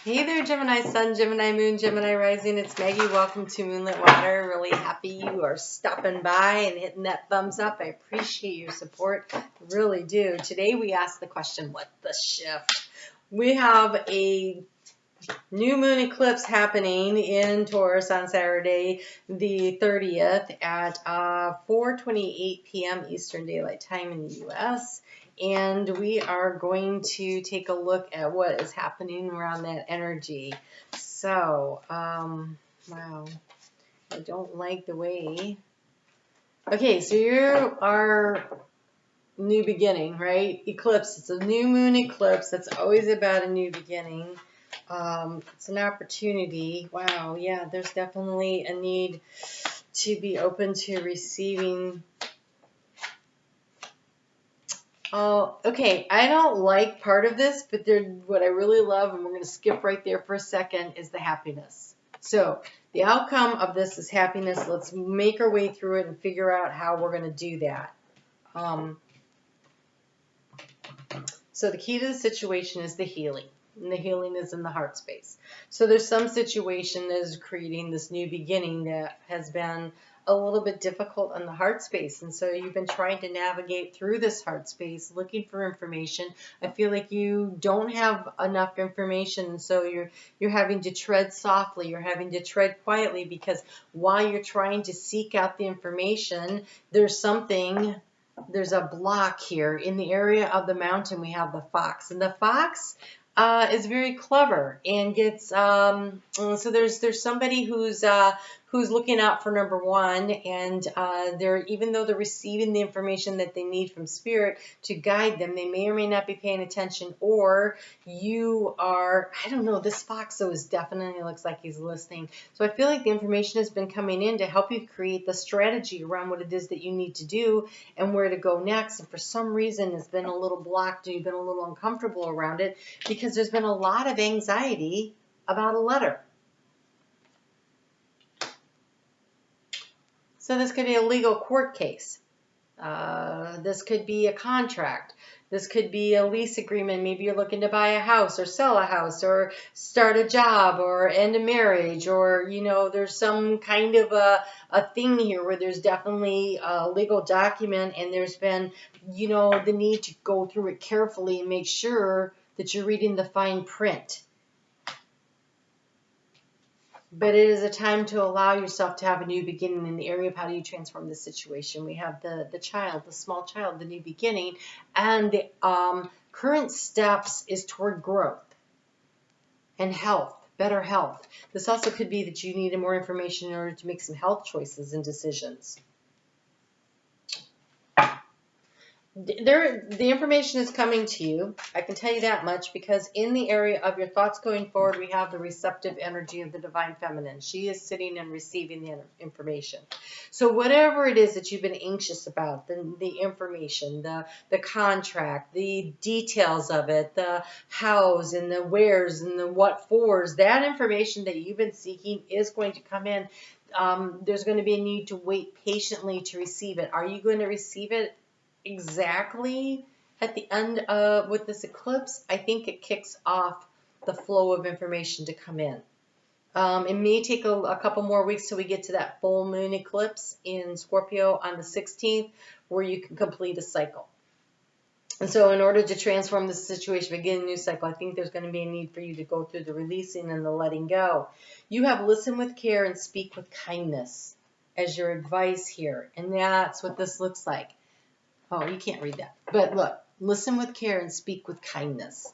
Hey there, Gemini Sun, Gemini Moon, Gemini Rising. It's Maggie. Welcome to Moonlit Water. Really happy you are stopping by and hitting that thumbs up. I appreciate your support. Really do. Today we ask the question, what's the shift? We have a new moon eclipse happening in Taurus on Saturday, the 30th at 4:28 p.m. Eastern Daylight Time in the U.S., and we are going to take a look at what is happening around that energy. So, wow, I don't like the way. Okay, so you are new beginning, right? Eclipse, it's a new moon eclipse. That's always about a new beginning. It's an opportunity. Wow, yeah, there's definitely a need to be open to receiving. Oh, okay, I don't like part of this, but what I really love, and we're going to skip right there for a second, is the happiness. So the outcome of this is happiness. Let's make our way through it and figure out how we're going to do that. So the key to the situation is the healing. And the healing is in the heart space. So there's some situation that is creating this new beginning that has been a little bit difficult on the heart space. And so you've been trying to navigate through this heart space, looking for information. I feel like you don't have enough information, so you're having to tread softly. You're having to tread quietly, because while you're trying to seek out the information, there's a block here. In the area of the mountain, we have the fox. And the fox is very clever and gets so there's somebody who's looking out for number one, and even though they're receiving the information that they need from spirit to guide them, they may or may not be paying attention, or you are, I don't know, this fox though is definitely looks like he's listening. So I feel like the information has been coming in to help you create the strategy around what it is that you need to do and where to go next. And for some reason it's been a little blocked, and you've been a little uncomfortable around it because there's been a lot of anxiety about a letter. So this could be a legal court case. This could be a contract. This could be a lease agreement. Maybe you're looking to buy a house or sell a house or start a job or end a marriage, or, there's some kind of a thing here where there's definitely a legal document, and there's been, the need to go through it carefully and make sure that you're reading the fine print. But it is a time to allow yourself to have a new beginning in the area of how do you transform the situation. We have the child, the small child, the new beginning, and the current steps is toward growth and health, better health. This also could be that you need more information in order to make some health choices and decisions. The information is coming to you. I can tell you that much, because in the area of your thoughts going forward, we have the receptive energy of the divine feminine. She is sitting and receiving the information. So whatever it is that you've been anxious about, the information, the contract, the details of it, the hows and the wheres and the what fors, that information that you've been seeking is going to come in. There's going to be a need to wait patiently to receive it. Are you going to receive it exactly at the end with this eclipse? I think it kicks off the flow of information to come in. It may take a couple more weeks till we get to that full moon eclipse in Scorpio on the 16th, where you can complete a cycle. And so in order to transform this situation, begin a new cycle, I think there's going to be a need for you to go through the releasing and the letting go. You have listen with care and speak with kindness as your advice here. And that's what this looks like. Oh, you can't read that. But look, listen with care and speak with kindness.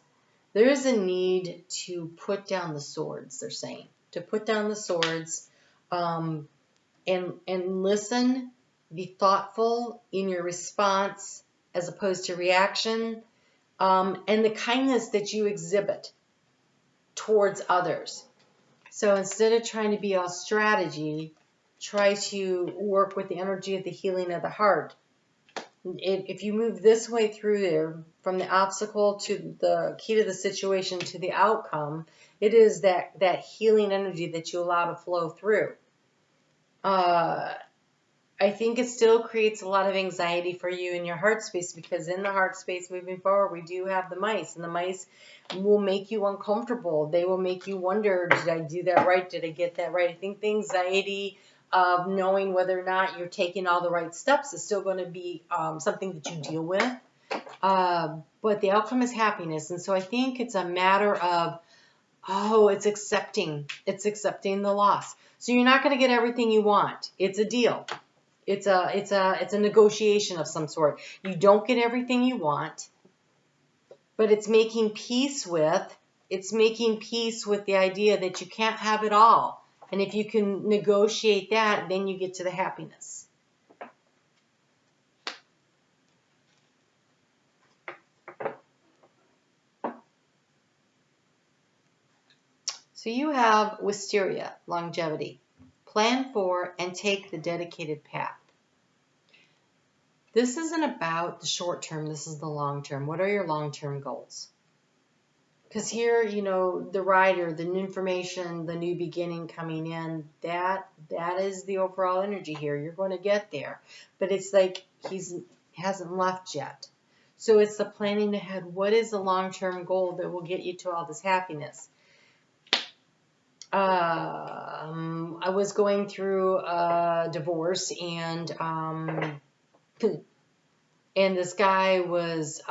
There is a need to put down the swords, they're saying. To put down the swords and listen, be thoughtful in your response as opposed to reaction, and the kindness that you exhibit towards others. So instead of trying to be all strategy, try to work with the energy of the healing of the heart. If you move this way through there, from the obstacle to the key to the situation to the outcome, it is that healing energy that you allow to flow through. I think it still creates a lot of anxiety for you in your heart space, because in the heart space moving forward, we do have the mice, and the mice will make you uncomfortable. They will make you wonder, did I do that right? Did I get that right? I think the anxiety of knowing whether or not you're taking all the right steps is still going to be something that you deal with. But the outcome is happiness. And so I think it's a matter of, it's accepting the loss. So you're not going to get everything you want. It's a deal. It's a negotiation of some sort. You don't get everything you want, but it's making peace with the idea that you can't have it all. And if you can negotiate that, then you get to the happiness. So you have wisteria, longevity. Plan for and take the dedicated path. This isn't about the short term, this is the long term. What are your long-term goals? Because here, the rider, the new information, the new beginning coming in, that is the overall energy here. You're going to get there. But it's like he hasn't left yet. So it's the planning ahead. What is the long-term goal that will get you to all this happiness? I was going through a divorce, and this guy was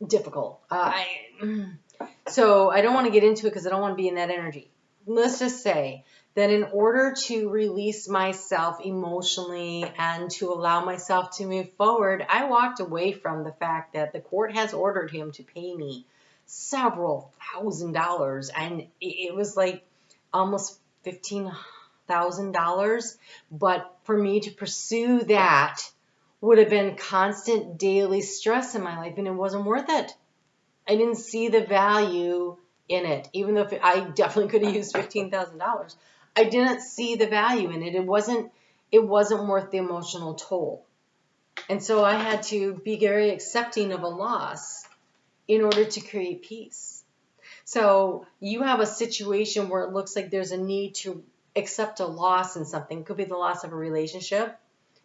difficult. So I don't want to get into it because I don't want to be in that energy. Let's just say that in order to release myself emotionally and to allow myself to move forward, I walked away from the fact that the court has ordered him to pay me several $1,000s, and it was like almost $15,000. But for me to pursue that would have been constant daily stress in my life, and it wasn't worth it. I didn't see the value in it, even though I definitely could have used $15,000. I didn't see the value in it. It wasn't worth the emotional toll. And so I had to be very accepting of a loss in order to create peace. So you have a situation where it looks like there's a need to accept a loss in something. It could be the loss of a relationship.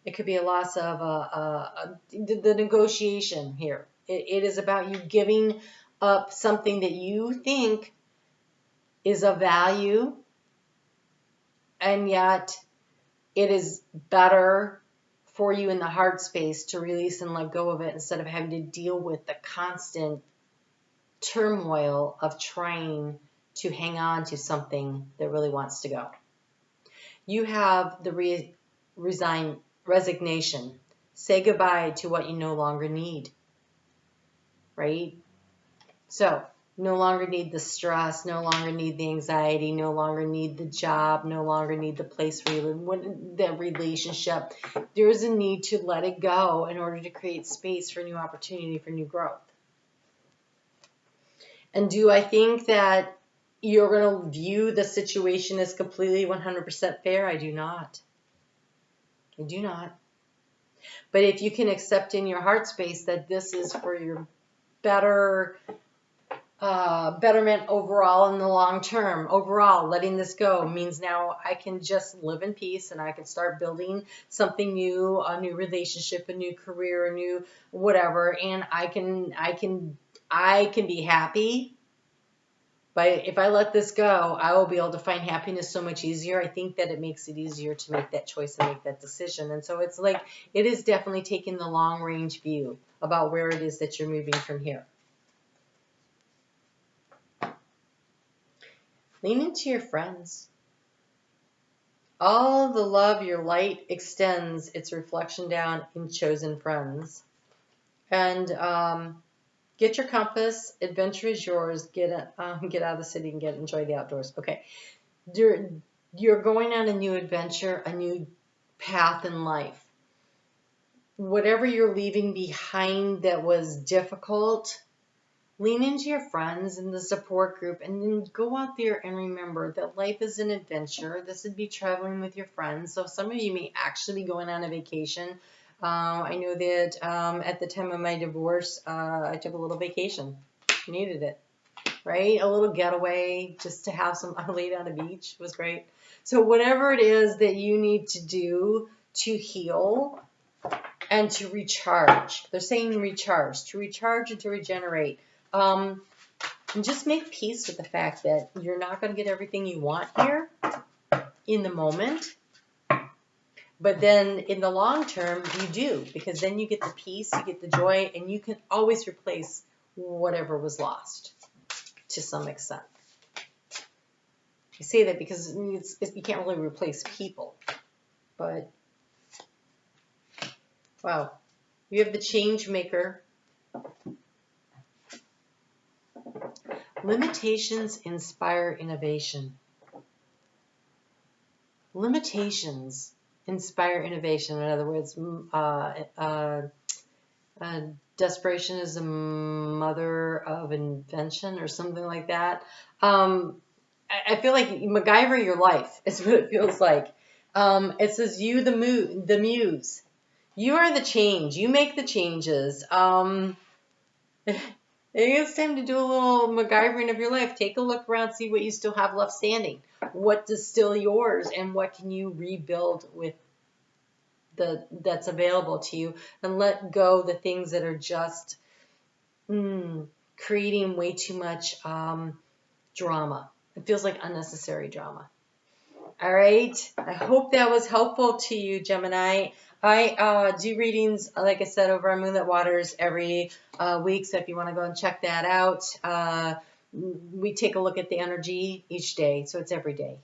It could be a loss of the negotiation here. It is about you giving up something that you think is of value, and yet it is better for you in the heart space to release and let go of it instead of having to deal with the constant turmoil of trying to hang on to something that really wants to go. You have the resignation. Say goodbye to what you no longer need, right? So, no longer need the stress, no longer need the anxiety, no longer need the job, no longer need the place where you live, the relationship. There is a need to let it go in order to create space for new opportunity, for new growth. And do I think that you're going to view the situation as completely 100% fair? I do not. I do not. But if you can accept in your heart space that this is for your betterment overall in the long term, overall letting this go means now I can just live in peace and I can start building something new, a new relationship, a new career, a new whatever, and I can be happy. But if I let this go, I will be able to find happiness so much easier. I think that it makes it easier to make that choice and make that decision. And so it's like, it is definitely taking the long range view about where it is that you're moving from here. Lean into your friends. All the love your light extends its reflection down in chosen friends. And get your compass. Adventure is yours. Get out of the city and enjoy the outdoors. Okay, you're going on a new adventure, a new path in life. Whatever you're leaving behind that was difficult, lean into your friends and the support group, and then go out there and remember that life is an adventure. This would be traveling with your friends. So some of you may actually be going on a vacation. I know that at the time of my divorce, I took a little vacation. Needed it. right? A little getaway just to have some lay on the beach was great. So whatever it is that you need to do to heal and to recharge, they're saying recharge, to recharge and to regenerate. And just make peace with the fact that you're not going to get everything you want here in the moment. But then in the long term, you do, because then you get the peace, you get the joy, and you can always replace whatever was lost to some extent. I say that because you can't really replace people. But, wow. You have the change maker. Limitations inspire innovation. Limitations inspire innovation. In other words, desperation is the mother of invention, or something like that. I feel like MacGyver your life is what it feels like. It says you, the muse. You are the change. You make the changes. It's time to do a little MacGyvering of your life. Take a look around, see what you still have left standing. What is still yours, and what can you rebuild with that's available to you, and let go the things that are just creating way too much drama. It feels like unnecessary drama. All right. I hope that was helpful to you, Gemini. I do readings, like I said, over on Moonlit Waters every week. So if you want to go and check that out, we take a look at the energy each day. So it's every day.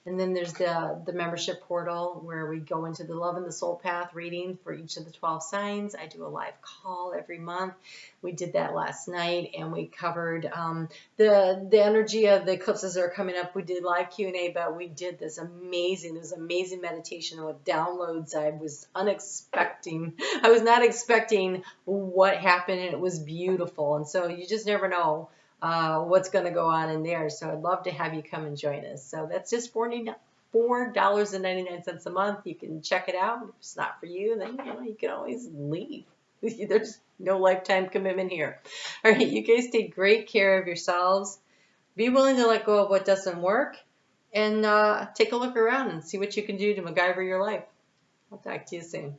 And then there's the membership portal where we go into the Love and the Soul Path reading for each of the 12 signs. I do a live call every month. We did that last night, and we covered the energy of the eclipses that are coming up. We did live Q&A, but we did this amazing meditation with downloads I was unexpecting. I was not expecting what happened, and it was beautiful. And so you just never know what's going to go on in there. So I'd love to have you come and join us. So that's just $4.99 a month. You can check it out. If it's not for you, then you can always leave. There's no lifetime commitment here. All right, you guys take great care of yourselves. Be willing to let go of what doesn't work, and take a look around and see what you can do to MacGyver your life. I'll talk to you soon.